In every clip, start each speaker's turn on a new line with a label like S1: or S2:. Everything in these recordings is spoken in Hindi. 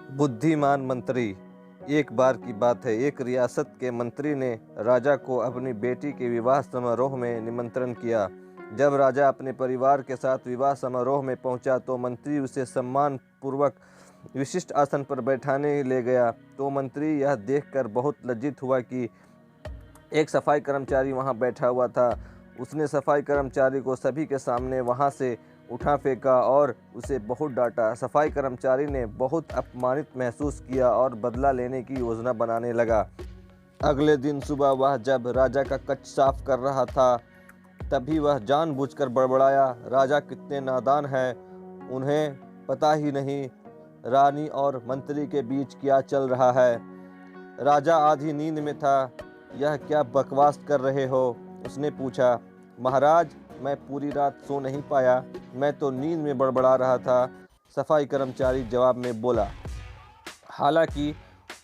S1: बुद्धिमान मंत्री। एक बार की बात है, एक रियासत के मंत्री ने राजा को अपनी बेटी के विवाह समारोह में निमंत्रण किया। जब राजा अपने परिवार के साथ विवाह समारोह में पहुंचा तो मंत्री उसे सम्मान पूर्वक विशिष्ट आसन पर बैठाने ले गया। तो मंत्री यह देखकर बहुत लज्जित हुआ कि एक सफाई कर्मचारी वहां बैठा हुआ था। उसने सफाई कर्मचारी को सभी के सामने वहां से उठा फेंका और उसे बहुत डांटा। सफाई कर्मचारी ने बहुत अपमानित महसूस किया और बदला लेने की योजना बनाने लगा। अगले दिन सुबह वह जब राजा का कक्ष साफ कर रहा था तभी वह जानबूझकर बड़बड़ाया, राजा कितने नादान हैं, उन्हें पता ही नहीं रानी और मंत्री के बीच क्या चल रहा है। राजा आधी नींद में था। यह क्या बकवास कर रहे हो? उसने पूछा। महाराज, मैं पूरी रात सो नहीं पाया, मैं तो नींद में बड़बड़ा रहा था, सफाई कर्मचारी जवाब में बोला। हालांकि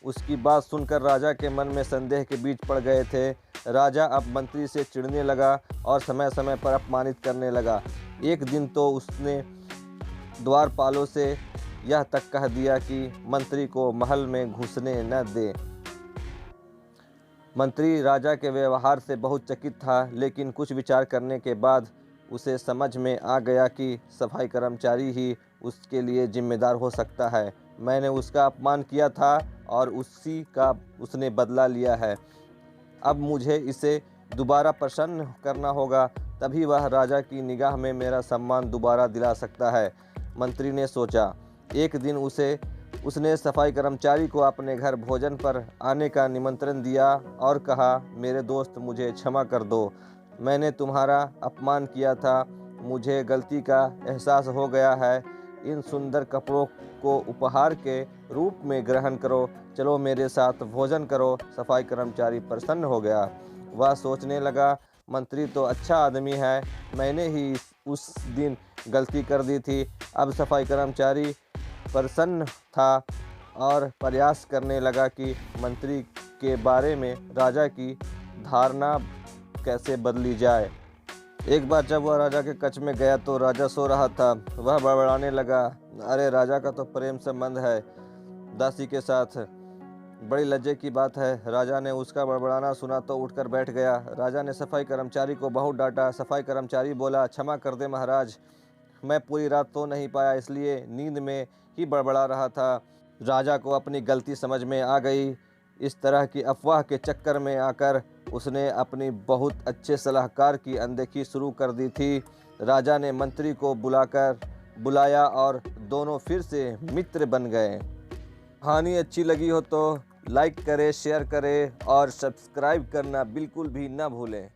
S1: उसकी बात सुनकर राजा के मन में संदेह के बीज पड़ गए थे। राजा अब मंत्री से चिढ़ने लगा और समय समय पर अपमानित करने लगा। एक दिन तो उसने द्वारपालों से यह तक कह दिया कि मंत्री को महल में घुसने न दे। मंत्री राजा के व्यवहार से बहुत चकित था, लेकिन कुछ विचार करने के बाद उसे समझ में आ गया कि सफाई कर्मचारी ही उसके लिए जिम्मेदार हो सकता है। मैंने उसका अपमान किया था और उसी का उसने बदला लिया है। अब मुझे इसे दोबारा प्रसन्न करना होगा, तभी वह राजा की निगाह में मेरा सम्मान दोबारा दिला सकता है, मंत्री ने सोचा। एक दिन उसने सफाई कर्मचारी को अपने घर भोजन पर आने का निमंत्रण दिया और कहा, मेरे दोस्त, मुझे क्षमा कर दो, मैंने तुम्हारा अपमान किया था, मुझे गलती का एहसास हो गया है। इन सुंदर कपड़ों को उपहार के रूप में ग्रहण करो, चलो मेरे साथ भोजन करो। सफाई कर्मचारी प्रसन्न हो गया। वह सोचने लगा, मंत्री तो अच्छा आदमी है, मैंने ही उस दिन गलती कर दी थी। अब सफाई कर्मचारी प्रसन्न था और प्रयास करने लगा कि मंत्री के बारे में राजा की धारणा कैसे बदली जाए। एक बार जब वह राजा के कक्ष में गया तो राजा सो रहा था। वह बड़बड़ाने लगा, अरे राजा का तो प्रेम संबंध है दासी के साथ, बड़ी लज्जे की बात है। राजा ने उसका बड़बड़ाना सुना तो उठकर बैठ गया। राजा ने सफाई कर्मचारी को बहुत डांटा। सफाई कर्मचारी बोला, क्षमा कर दे महाराज, मैं पूरी रात सो नहीं पाया, इसलिए नींद में ही बड़बड़ा रहा था। राजा को अपनी गलती समझ में आ गई। इस तरह की अफवाह के चक्कर में आकर उसने अपनी बहुत अच्छे सलाहकार की अनदेखी शुरू कर दी थी। राजा ने मंत्री को बुलाया और दोनों फिर से मित्र बन गए। कहानी अच्छी लगी हो तो लाइक करें, शेयर करें और सब्सक्राइब करना बिल्कुल भी ना भूलें।